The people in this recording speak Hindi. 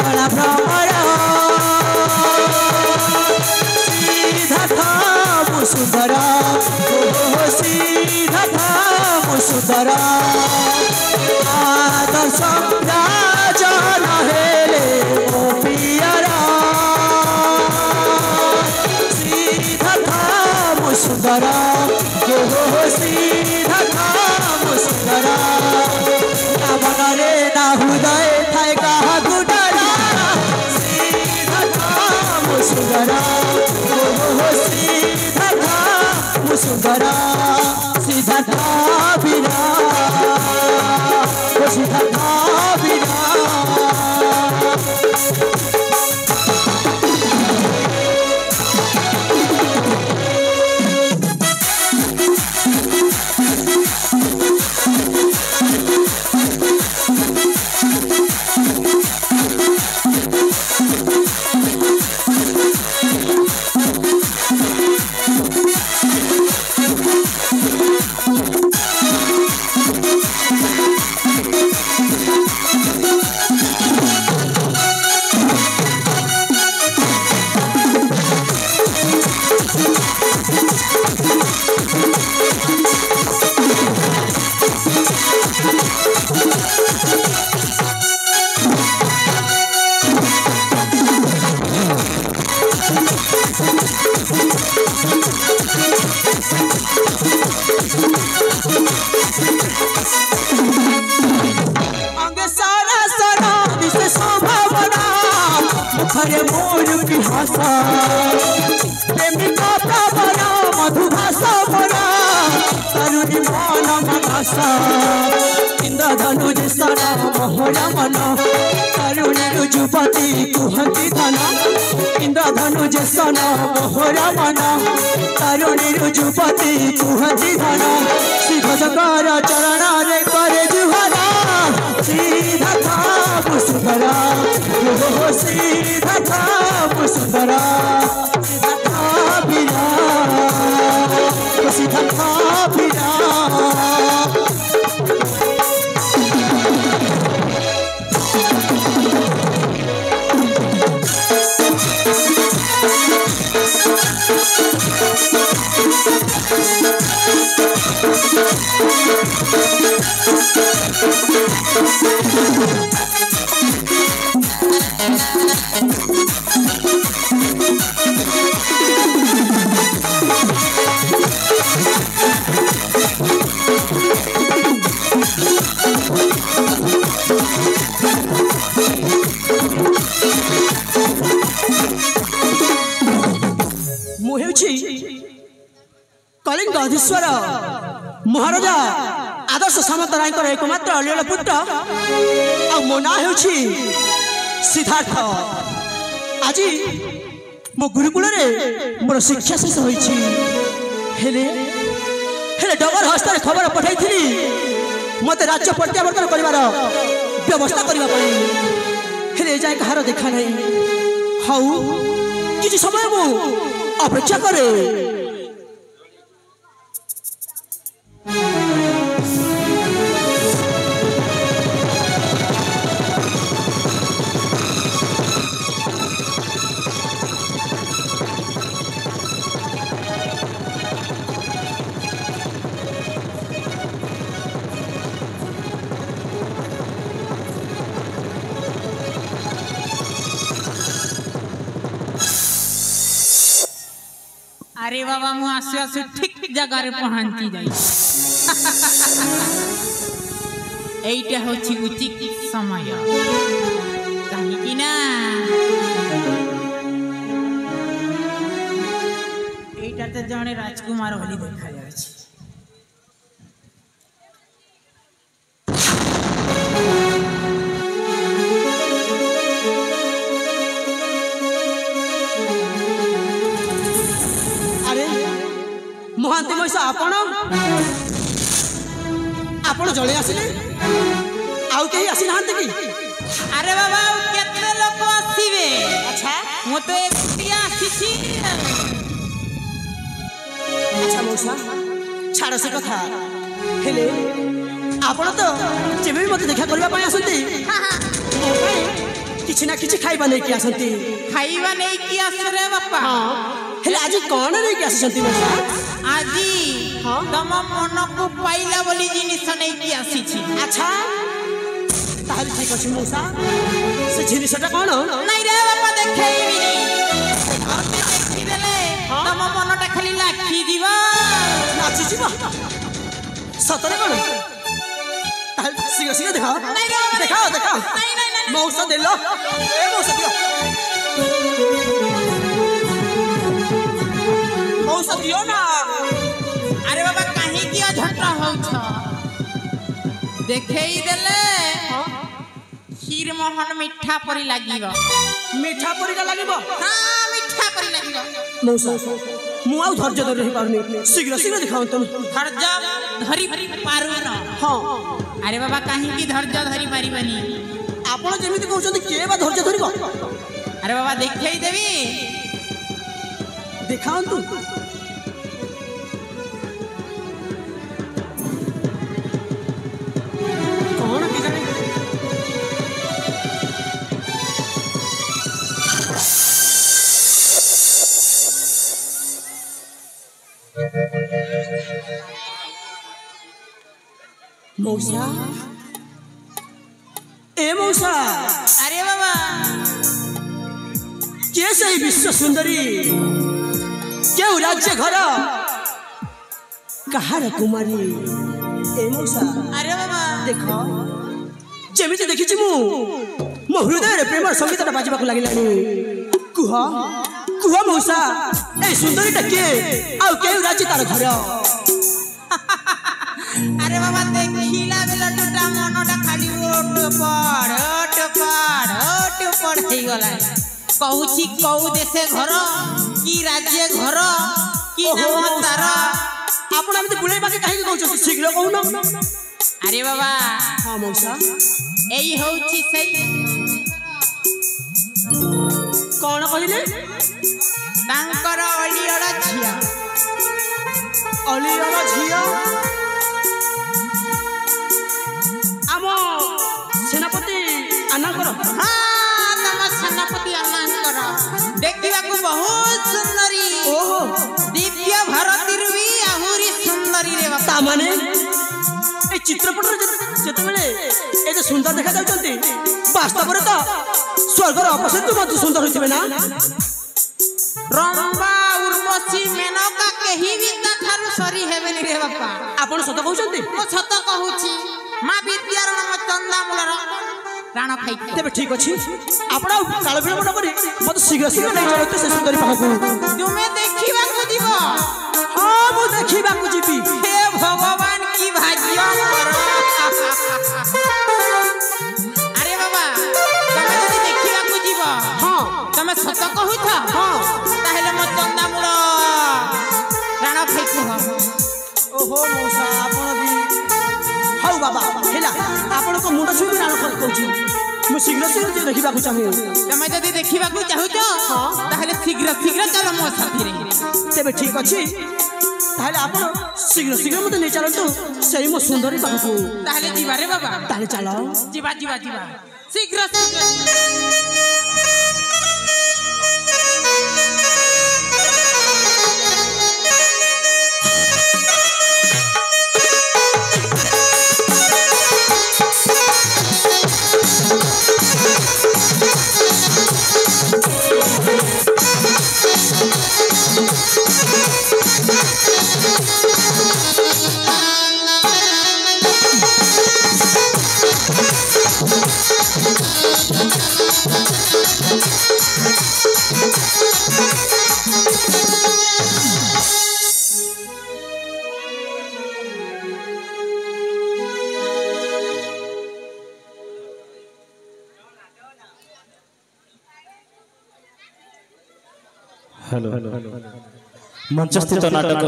गला भ्रमर सिद्धार्थ मुसुंदर सिद्धार्थ मुसुंदर आदर्श राजन हेले ओ पियर सिद्धार्थ मुसुंदर सिद्धार्थ मुसुंदर ना मनरे ना हृदय थाए कहा गुडरा सिद्धार्थ मुसुंदर सिद्धार्थ मुसुंदर सिद्धार्थ बिना सिद्धार्थ बिना हरे मोर बिहासा प्रेमिका प्रबला मधुभाषा मोरा तरुणी मन मनसा इंद्रधनुज सरा मोहरा मन तरुणी रुजुपति कुहती धन इंद्रधनुज सरा मोहरा मन तरुणी रुजुपति कुहती धन शिवशंकर चरण रे करे जुहरा सिद्धार्थ मुसुंदर सिद्धार्थ मुसुंदर सिद्धार्थ बिना सिद्धार्थ बिना कलिंग अधीश्वर महाराजा आदर्श सामंत राय एकमात्र अलियल पुत्र आ मो ना हो सिद्धार्थ। आज मो गुरुकुल मोर शिक्षा शेष होइछि हेले डगर हस्त खबर पठाई मत राज्य प्रत्यावर्तन कर व्यवस्था करने हेले जाए कहार देखा नहीं हाउ किसी समय मु अपेक्षा करे अरे बाबा मु आसु आसु ठीक जगह पहुंची जाई एटा होछि उचित समय कहीं कि ना एटा तो जने राजकुमार भली देखा जाछि। महांती मैसा आपण जले आसिले आउ कहीं आसी नाहंते कि? अरे बाबा केते लोक आसीबे। अच्छा मो तो एकटिया आसीछि। अच्छा मौसा छाड़ से कथा हेले आपण तो जेबे मते देखा करबा पय आसंती किछ किछि ना किछि खाइबा नै कि आसंती खाइबा नहीं कि आसरे बापा हेले आज कोन नै कि आसंती मौसा आजी तम मन को पाइला बोली जिनिस नहीं कि आसी छी अच्छा ताहले ठीक अछि मौसा से जिनिसटा कोन नहीं रे बापा देखैबी नहीं और देखि देले तम मनटा खाली लाखी दिबा नाची जीवा सतरे कोन ताहले सिगा सिगा दिखाओ दिखाओ मौसा दे लो ए मौसा दियो मौसा दियो ना अरे बाबा काहे किया झटरा होउ छ देखै देले खीर मोहन मिठा परी लागिबो मीठा परिका लागिबो हां मिठा परी लागिबो मौसा मु आउ धैर्य धरि रहि पारुनी शीघ्र शीघ्र दिखाओ तुम धैर्य धरि पारु न हां अरे बाबा काहे की धैर्य धरि पारिबानी आपण जेमिति कहउछन के बा धैर्य धरिबो अरे बाबा देखै देबी दिखाओ तू कौन के जाने मौसा ए मौसा अरे बाबा के सही विश्व सुंदरी के राज्य घर कहार कुमारी ए मौसा अरे बाबा देखो जेमिति देखिछि मो हृदय रे प्रेम संगीत बाजिबा को लागिलानी कुह कुह मौसा ए सुंदरी टा के आ के राज्य तार घर अरे बाबा देखिला बेला टूटा मनटा खाली ओट पड़ हे गला कहूची कहू देशे घर की राज्य घर की नाम तार आपण एमति बुलाई बाके काहे कहउछ शीघ्र कहू न अरे बाबा हां मौसा एई होउची सही कोन कहिले तांकर अलियड़ा झिया अलियड़ा झिया आमो सेनापति आनाकर हां तम सेनापति आनाकर देखिबा को बहुत सुंदरी ओहो दिव्य भारतीर भी आहुरी सुंदरी रे बापा ता माने ए चित्रपट जते बेले ए जे सुंदर देखा जाउचंती वास्तव रे तो स्वर्गर अपसेतु मत सुंदर होइतबे ना रंबा उर्वशी मेनका केही भी ताठारु सरी हेबेनी रे बापा आपण सत कहउचंती मो सत कहूची मां विद्यारण म चंदा मुलर प्राण खाई तेबे ठीक अछि आपण काल विलंब न करी मत शीघ्र शीघ्र नै चलते से सुंदरी पाखु तुमे देखिबा को दिबो हां मु देखिबा को जीबी हे भगवान की भाग्य कर अरे बाबा तमे जदी देखिबा को जीबो हां तमे सत कहू था हां ताहेले म चंदा मुल प्राण खाई को ओहो मौसा आपण भी हाउ बाबा हेला आपण को मुंड छुई राण कहउछी मु शीघ्र शीघ्र देखिबा को चाहू तमे जदी देखिबा को चाहू तो ताहेले शीघ्र शीघ्र चलो मो साथी रे तेबे ठीक अछि ताहले आपण शीघ्र शीघ्र मते नै चलंतु सही मो सुंदरी पाखु ताहेले जीवा रे बाबा ताहले चलो जीवा जीवा जीवा शीघ्र शीघ्र हेलो मंचस्थित नाटक